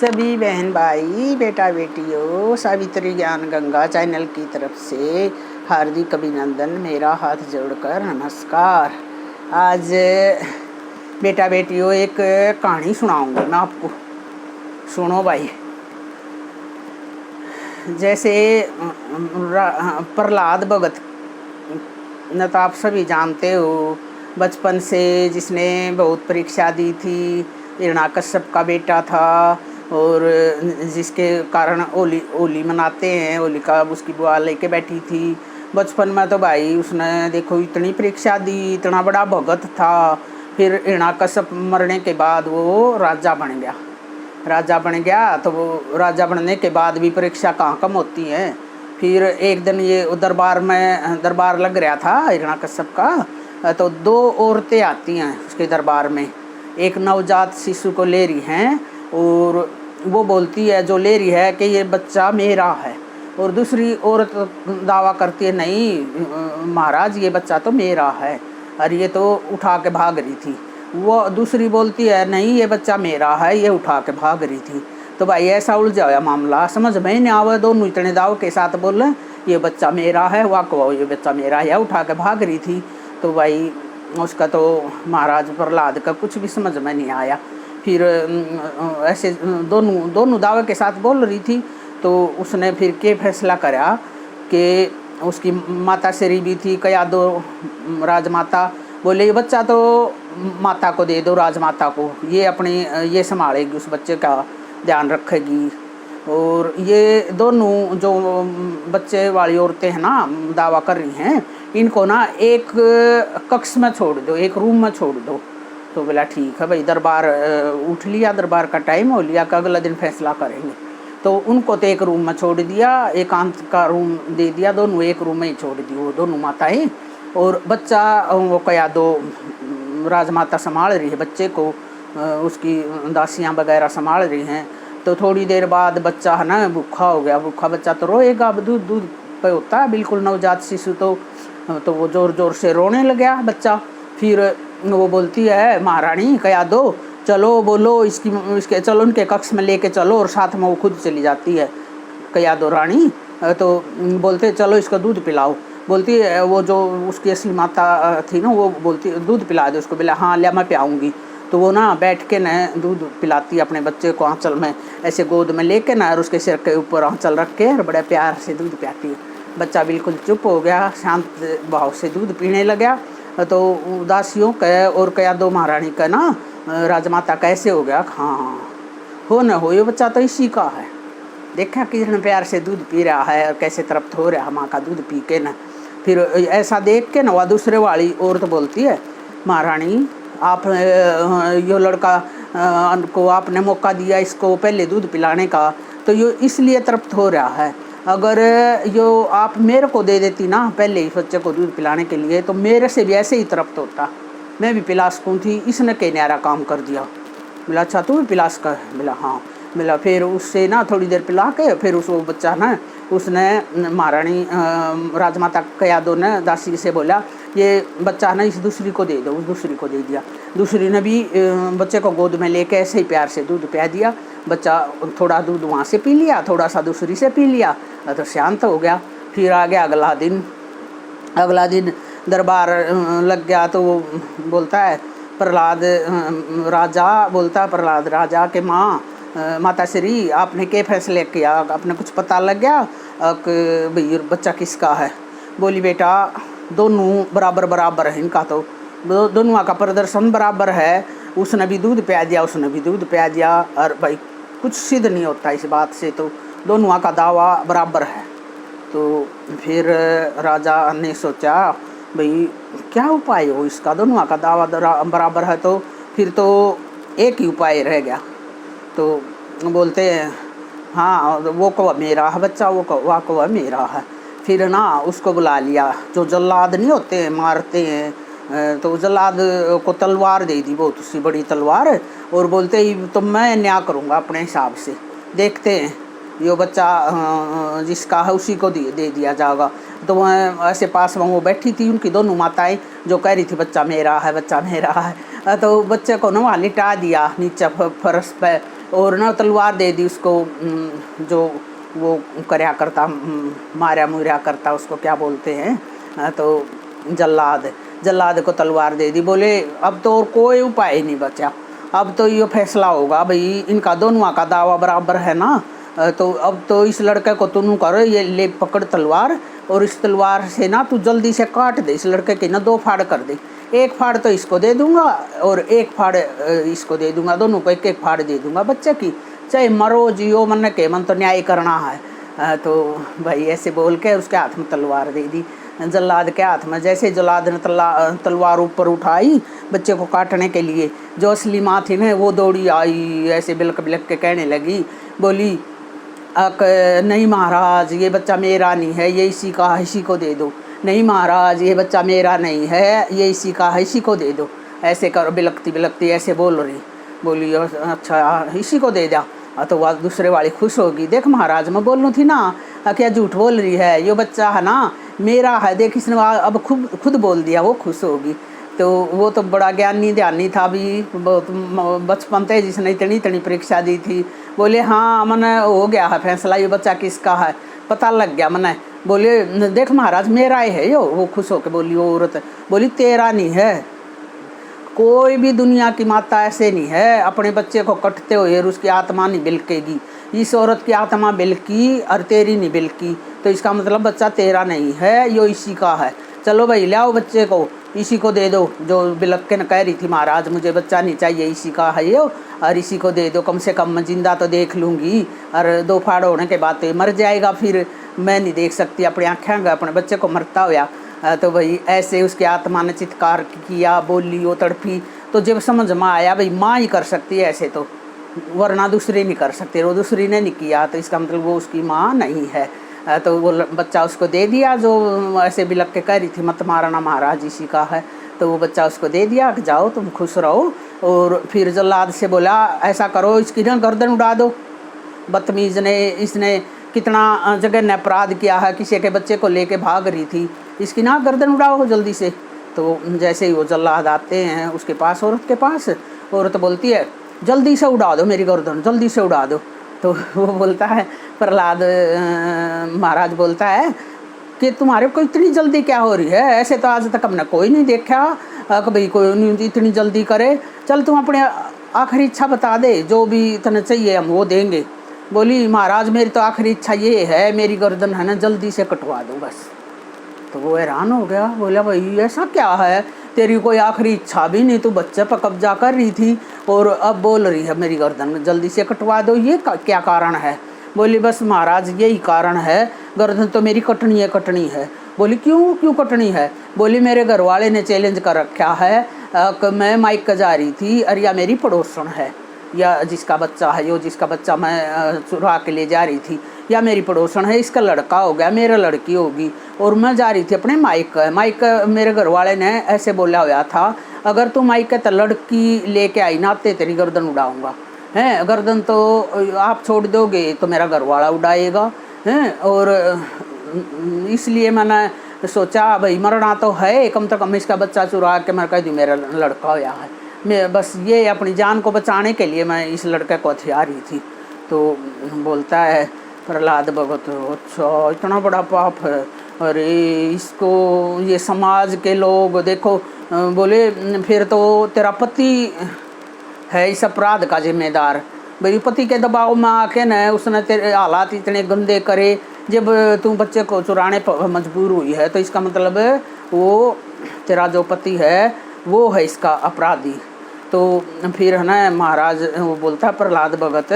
सभी बहन भाई बेटा बेटियों सावित्री ज्ञान गंगा चैनल की तरफ से हार्दिक अभिनंदन। मेरा हाथ जोड़कर नमस्कार। आज बेटा बेटियों एक कहानी सुनाऊंगी मैं आपको, सुनो भाई। जैसे प्रहलाद भगत न तो आप सभी जानते हो, बचपन से जिसने बहुत परीक्षा दी थी, हिरण्याकश्यप का बेटा था और जिसके कारण होली मनाते हैं। होलिका उसकी बुआ लेके बैठी थी। बचपन में तो भाई उसने देखो इतनी परीक्षा दी, इतना बड़ा भगत था। फिर हिरण्याकश्यप मरने के बाद वो राजा बन गया। राजा बन गया तो वो राजा बनने के बाद भी परीक्षा कहाँ कम होती है। फिर एक दिन ये दरबार लग रहा था हिरण्याकश्यप का, तो दो औरतें आती हैं उसके दरबार में। एक नवजात शिशु को ले रही हैं और वो बोलती है, जो ले रही है, कि ये बच्चा मेरा है। और दूसरी औरत दावा करती है, नहीं महाराज ये बच्चा तो मेरा है, और ये तो उठा के भाग रही थी। वो दूसरी बोलती है, नहीं ये बच्चा मेरा है, ये उठा के भाग रही थी। तो भाई ऐसा उलझा हुआ मामला, समझ में नहीं आवे। दोनों इतने दाव के साथ बोले ये बच्चा मेरा है, वाह कहो ये बच्चा मेरा है, उठा के भाग रही थी। तो भाई उसका तो महाराज प्रहलाद का कुछ भी समझ में नहीं आया। फिर ऐसे दोनों दावे के साथ बोल रही थी। तो उसने फिर के फैसला करा कि उसकी माता श्री भी थी, कया दो राजमाता, बोले ये बच्चा तो माता को दे दो, राजमाता को, ये अपनी ये संभालेगी, उस बच्चे का ध्यान रखेगी। और ये दोनों जो बच्चे वाली औरतें हैं ना, दावा कर रही हैं, इनको ना एक कक्ष में छोड़ दो, एक रूम में छोड़ दो। तो बोला ठीक है भाई। दरबार उठ लिया, दरबार का टाइम हो लिया कि अगला दिन फैसला करेंगे। तो उनको तो एक रूम में छोड़ दिया, एकांत का रूम दे दिया, दोनों एक रूम में ही छोड़ दी वो दोनों माताएं। और बच्चा वो कया दो राजमाता संभाल रही है बच्चे को, उसकी दासियां वगैरह संभाल रही हैं। तो थोड़ी देर बाद बच्चा है ना भूखा हो गया। भूखा बच्चा तो रोएगा, अब दूध पे होता है बिल्कुल नवजात शिशु, तो वो ज़ोर ज़ोर से रोने लगा बच्चा। फिर वो बोलती है, महारानी कया दो, चलो बोलो इसके चलो उनके कक्ष में लेके चलो, और साथ में वो खुद चली जाती है कया दो रानी। तो बोलते चलो इसको दूध पिलाओ। बोलती है वो जो उसकी असली माता थी ना, वो बोलती दूध पिला दो उसको। बोला हाँ लिया मैं पिलाऊंगी। तो वो ना बैठ के ना दूध पिलाती है अपने बच्चे को, आंचल में ऐसे गोद में लेके ना, और उसके सिर के ऊपर आंचल रख के और बड़े प्यार से दूध पिलाती है। बच्चा बिल्कुल चुप हो गया, शांत भाव से दूध पीने लगा। तो उदासियों के और कया दो महारानी का ना राजमाता कैसे हो गया, हाँ हो न हो ये बच्चा तो इसी का है। देखा कितने प्यार से दूध पी रहा है और कैसे तृप्त हो रहा है माँ का दूध पी के ना। फिर ऐसा देख के ना वह दूसरे वाली औरत बोलती है, महारानी आप यो लड़का को आपने मौका दिया इसको पहले दूध पिलाने का, तो ये इसलिए तृप्त हो रहा है। अगर यो आप मेरे को दे देती ना पहले इस बच्चे को दूध पिलाने के लिए, तो मेरे से भी ऐसे ही तृप्त होता, मैं भी पिला सकूँ थी। इसने कई न्यारा काम कर दिया। बोला अच्छा तू भी पिलास कर। बोला हाँ। बोला फिर उससे ना थोड़ी देर पिला के फिर उस वो बच्चा ना उसने महारानी राजमाता कया दो ने दासी से बोला, ये बच्चा ना इस दूसरी को दे दो। उस दूसरी को दे दिया। दूसरी ने भी बच्चे को गोद में लेके ऐसे ही प्यार से दूध पिया दिया। बच्चा थोड़ा दूध वहाँ से पी लिया, थोड़ा सा दूसरी से पी लिया, तो शांत हो गया। फिर आ गया अगला दिन दरबार लग गया। तो वो बोलता है प्रहलाद राजा के माँ माता श्री आपने क्या फैसले किया, आपने कुछ पता लग गया कि भाई बच्चा किसका है। बोली बेटा दोनों बराबर है, इनका तो दोनों का प्रदर्शन बराबर है। उसने भी दूध पिया दिया, उसने भी दूध पिया दिया, और भाई कुछ सिद्ध नहीं होता इस बात से, तो दोनों का दावा बराबर है। तो फिर राजा ने सोचा भाई क्या उपाय हो इसका, दोनों का दावा बराबर है, तो फिर तो एक ही उपाय रह गया। तो बोलते हैं हाँ वो को मेरा है बच्चा, वो को मेरा है। फिर ना उसको बुला लिया, जो जल्लाद नहीं होते मारते हैं, तो जल्लाद को तलवार दे दी, बहुत सी बड़ी तलवार, और बोलते ही तो मैं न्याय करूँगा अपने हिसाब से, देखते हैं यो बच्चा जिसका है उसी को दे दिया जाएगा। तो वह ऐसे पास में वो बैठी थी उनकी दोनों माताएं, जो कह रही थी बच्चा मेरा है, बच्चा मेरा है। तो बच्चे को ना वहाँ लिटा दिया नीचे फर्श पे, और ना तलवार दे दी उसको, जो वो करया करता, मारा मुरा करता, उसको क्या बोलते हैं, तो जल्लाद को तलवार दे दी। बोले अब तो और कोई उपाय नहीं बचा, अब तो ये फैसला होगा भाई, इनका दोनों का दावा बराबर है ना, तो अब तो इस लड़के को तू करो, ये ले पकड़ तलवार, और इस तलवार से ना तू जल्दी से काट दे इस लड़के की ना, 2 फाड़ कर दे, 1 फाड़ तो इसको दे दूंगा और 1 फाड़ इसको दे दूंगा, दोनों को 1-1 फाड़ दे दूंगा बच्चे की, चाहे मरो जियो, मन के मन तो न्याय करना है। तो भाई ऐसे बोल के उसके हाथ में तलवार दे दी जल्लाद के हाथ में। जैसे जल्लाद ने तलवार ऊपर उठाई बच्चे को काटने के लिए, जो असली माँ थी ना वो दौड़ी आई, ऐसे बिलक बिलक के कहने लगी, बोली नहीं महाराज ये बच्चा मेरा नहीं है, ये इसी का है, इसी को दे दो। नहीं महाराज ये बच्चा मेरा नहीं है, ये इसी का है, इसी को दे दो। ऐसे कर बिलकती बिलकती ऐसे बोल रही, बोली अच्छा इसी को दे दिया। तो वह दूसरे वाली खुश होगी, देख महाराज मैं बोल रही थी ना, क्या झूठ बोल रही है, ये बच्चा है ना मेरा है, देख इसने अब खुद बोल दिया, वो खुश होगी। तो वो तो बड़ा ज्ञानी ध्यानी था भी, बहुत बचपन से जिसने इतनी इतनी परीक्षा दी थी। बोले हाँ मैंने हो गया है फैसला, ये बच्चा किसका है पता लग गया मैंने। बोले देख महाराज मेरा ही है यो। वो खुश होकर बोली, वो औरत बोली तेरा नहीं है, कोई भी दुनिया की माता ऐसे नहीं है, अपने बच्चे को कटते हुए उसकी आत्मा नहीं बिलकेगी। इस औरत की आत्मा बिलकी और तेरी नहीं बिलकी, तो इसका मतलब बच्चा तेरा नहीं है, यो इसी का है। चलो भाई ले आओ बच्चे को, इसी को दे दो। जो बिलक के न कह रही थी महाराज मुझे बच्चा नहीं चाहिए, इसी का है यो, और इसी को दे दो, कम से कम मैं जिंदा तो देख लूँगी, और 2 फाड़ होने के बाद तो मर जाएगा, फिर मैं नहीं देख सकती अपनी आँखें अपने बच्चे को मरता हुआ। तो भाई ऐसे उसकी आत्मा ने चित्कार किया, बोली, वो तड़पी। तो जब समझ में आया भाई माँ ही कर सकती है ऐसे, तो वरना दूसरी नहीं कर सकती, वो दूसरी ने नहीं किया, तो इसका मतलब वो उसकी माँ नहीं है। तो वो बच्चा उसको दे दिया, जो ऐसे बिलक के कह रही थी मत मारना महाराज इसी का है। तो वो बच्चा उसको दे दिया कि जाओ तुम खुश रहो। और फिर जल्लाद से बोला ऐसा करो इसकी ना गर्दन उड़ा दो। बदतमीज़ ने, इसने कितना जगह ने अपराध किया है, किसी के बच्चे को लेके भाग रही थी, इसकी ना गर्दन उड़ाओ जल्दी से। तो जैसे ही वो जल्लाद आते हैं उसके पास, औरत के पास, औरत बोलती है जल्दी से उड़ा दो मेरी गर्दन, जल्दी से उड़ा दो। तो वो बोलता है, प्रहलाद महाराज बोलता है कि तुम्हारे को इतनी जल्दी क्या हो रही है, ऐसे तो आज तक हमने कोई नहीं देखा कि भाई कोई नहीं इतनी जल्दी करे। चल तुम अपने आखिरी इच्छा बता दे, जो भी तुम्हें चाहिए हम वो देंगे। बोली महाराज मेरी तो आखिरी इच्छा ये है, मेरी गर्दन है ना जल्दी से कटवा दो बस। तो वो हैरान हो गया, बोला भाई ऐसा क्या है, तेरी कोई आखिरी इच्छा भी नहीं, तू बच्चे पर कब्जा कर रही थी और अब बोल रही है मेरी गर्दन जल्दी से कटवा दो, ये क्या कारण है। बोली बस महाराज यही कारण है, गर्दन तो मेरी कटनी है। बोली क्यों कटनी है। बोली मेरे घर वाले ने चैलेंज कर रखा है कि मैं माइक जा रही थी और या मेरी पड़ोसन है, या जिसका बच्चा है, यो जिसका बच्चा मैं चुरा के ले जा रही थी, या मेरी पड़ोसन है, इसका लड़का हो गया, मेरा लड़की होगी, और मैं जा रही थी अपने माइक मेरे घर वाले ने ऐसे बोला हुआ था, अगर तू माइक तो लड़की लेके आई ना ते तेरी गर्दन उड़ाऊंगा। हैं गर्दन तो आप छोड़ दोगे तो मेरा घर वाला उड़ाएगा हैं, और इसलिए मैंने सोचा भाई मरना तो है, कम से कम इसका बच्चा चुरा के मैं कह दूँ मेरा लड़का होया है। मैं बस ये अपनी जान को बचाने के लिए मैं इस लड़के को हथियार रही थी। तो बोलता है प्रहलाद भगत, अच्छा इतना बड़ा पाप है, अरे इसको ये समाज के लोग देखो। बोले फिर तो तेरा पति है इस अपराध का जिम्मेदार, भाई पति के दबाव में आके न उसने तेरे हालात इतने गंदे करे, जब तू बच्चे को चुराने पर मजबूर हुई है, तो इसका मतलब वो तेरा जो पति है वो है इसका अपराधी। तो फिर है ना महाराज वो बोलता है प्रहलाद भगत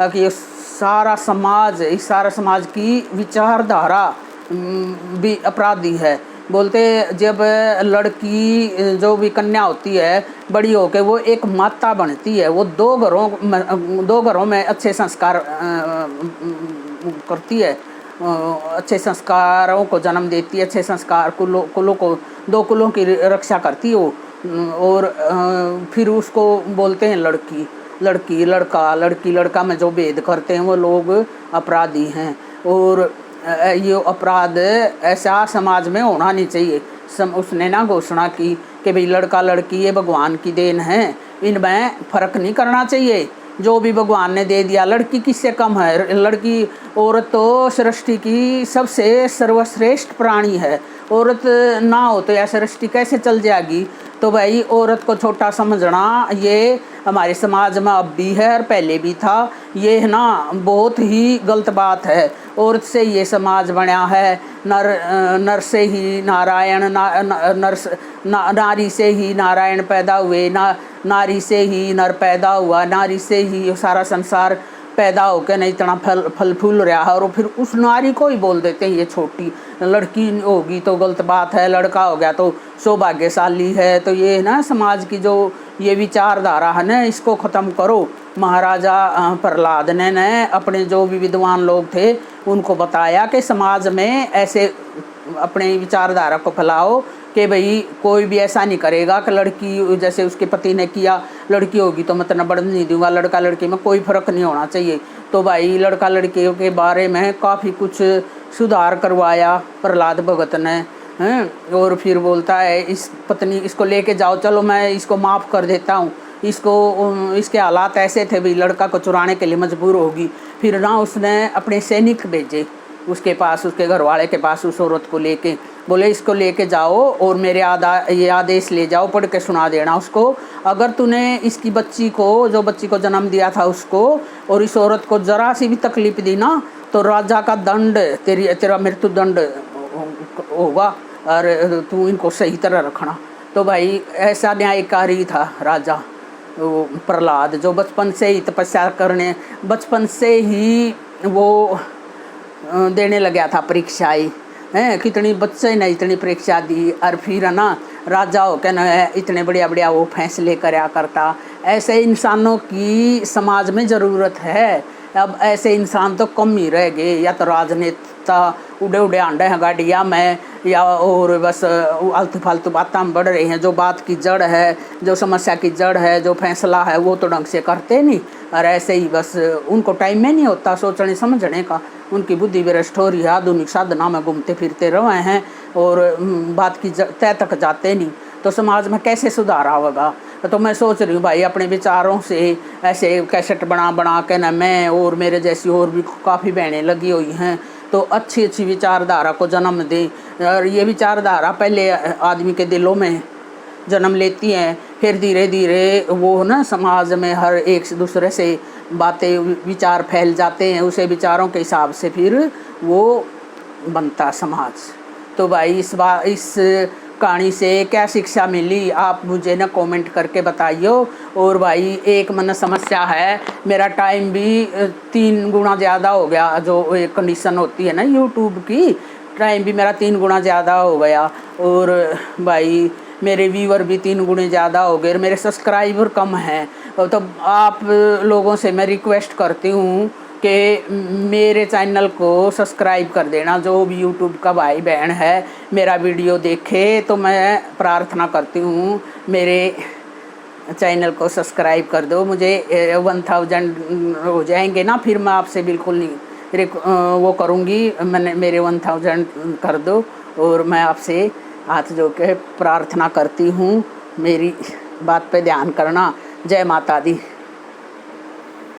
कि ये सारा समाज, इस सारा समाज की विचारधारा भी अपराधी है। बोलते जब लड़की जो भी कन्या होती है बड़ी होकर वो एक माता बनती है, वो 2 घरों में अच्छे संस्कार करती है, अच्छे संस्कारों को जन्म देती है, अच्छे संस्कार कुलों को 2 कुलों की रक्षा करती है वो। और फिर उसको बोलते हैं लड़की लड़का में जो भेद करते हैं वो लोग अपराधी हैं। और ये अपराध ऐसा समाज में होना नहीं चाहिए। उसने ना घोषणा की कि भाई लड़का लड़की ये भगवान की देन है, इनमें फ़र्क नहीं करना चाहिए। जो भी भगवान ने दे दिया। लड़की किससे कम है? लड़की औरत तो सृष्टि की सबसे सर्वश्रेष्ठ प्राणी है। औरत ना हो तो यह सृष्टि कैसे चल जाएगी? तो भाई औरत को छोटा समझना ये हमारे समाज में अब भी है और पहले भी था। ये है ना बहुत ही गलत बात है। औरत से ये समाज बना है। नर से ही नारायण नारी से ही नारायण पैदा हुए, नारी से ही नर पैदा हुआ, नारी से ही सारा संसार पैदा होकर नहीं इतना फल फूल रहा है। और फिर उस नारी को ही बोल देते हैं ये छोटी। लड़की होगी तो गलत बात है, लड़का हो गया तो सौभाग्यशाली है। तो ये ना समाज की जो ये विचारधारा है ना, इसको ख़त्म करो। महाराजा प्रहलाद ने अपने जो भी विद्वान लोग थे उनको बताया कि समाज में ऐसे अपने विचारधारा को फैलाओ कि भाई कोई भी ऐसा नहीं करेगा कि लड़की जैसे उसके पति ने किया, लड़की होगी तो मतलब बढ़ नहीं दूंगा, लड़का लड़की में कोई फ़र्क नहीं होना चाहिए। तो भाई लड़का लड़कियों के बारे में काफ़ी कुछ सुधार करवाया प्रहलाद भगत ने हैं। और फिर बोलता है इस पत्नी इसको लेके जाओ, चलो मैं इसको माफ़ कर देता हूँ, इसके हालात ऐसे थे भाई लड़का को चुराने के लिए मजबूर होगी। फिर ना उसने अपने सैनिक भेजे उसके पास, उसके घर वाले के पास, उस औरत को लेके बोले इसको लेके जाओ और मेरे ये आदेश ले जाओ, पढ़ के सुना देना उसको। अगर तूने इसकी बच्ची को जन्म दिया था उसको और इस औरत को ज़रा सी भी तकलीफ दी ना तो राजा का दंड तेरा मृत्यु दंड होगा और तू इनको सही तरह रखना। तो भाई ऐसा न्यायकारी था राजा प्रहलाद, जो बचपन से ही तपस्या करने, बचपन से ही वो देने लगा था परीक्षाएं हैं। कितनी बच्चे ने इतनी परीक्षा दी और फिर ना राजा हो के न इतने बढ़िया बढ़िया वो फैसले कराया करता। ऐसे इंसानों की समाज में ज़रूरत है। अब ऐसे इंसान तो कम ही रह गए, या तो राजनेता उड़े उड़े आंडे हैं गाड़ियाँ में, या और बस आलतू फालतू बातें में बढ़ रही हैं। जो बात की जड़ है, जो समस्या की जड़ है, जो फैसला है वो तो ढंग से करते नहीं। और ऐसे ही बस उनको टाइम में नहीं होता सोचने समझने का। उनकी बुद्धि भ्रष्ट हो रही है, आधुनिक साधना में घूमते फिरते रहे हैं और बात की तय तक जाते नहीं। तो समाज में कैसे सुधार आवेगा? तो मैं सोच रही हूँ भाई अपने विचारों से ऐसे कैसेट बना के ना मैं और मेरे जैसी और भी काफ़ी बहनें लगी हुई हैं तो अच्छी अच्छी विचारधारा को जन्म दें। और ये विचारधारा पहले आदमी के दिलों में जन्म लेती हैं, फिर धीरे धीरे वो ना समाज में हर एक दूसरे से बातें विचार फैल जाते हैं, उसे विचारों के हिसाब से फिर वो बनता समाज। तो भाई इस कहानी से क्या शिक्षा मिली आप मुझे ना कमेंट करके बताइए। और भाई एक मन समस्या है, मेरा टाइम भी 3 गुना ज़्यादा हो गया। जो एक कंडीशन होती है ना यूट्यूब की, टाइम भी मेरा 3 गुना ज़्यादा हो गया। और भाई मेरे व्यूअर भी 3 गुने ज़्यादा हो गए, मेरे सब्सक्राइबर कम हैं। तो आप लोगों से मैं रिक्वेस्ट करती हूँ कि मेरे चैनल को सब्सक्राइब कर देना। जो भी यूट्यूब का भाई बहन है मेरा वीडियो देखे तो मैं प्रार्थना करती हूँ मेरे चैनल को सब्सक्राइब कर दो। मुझे 1000 हो जाएंगे ना, फिर मैं आपसे बिल्कुल नहीं वो करूँगी, मैंने मेरे 1000 कर दो। और मैं आपसे हाथ जोड़ के प्रार्थना करती हूँ, मेरी बात पे ध्यान करना। जय माता दी।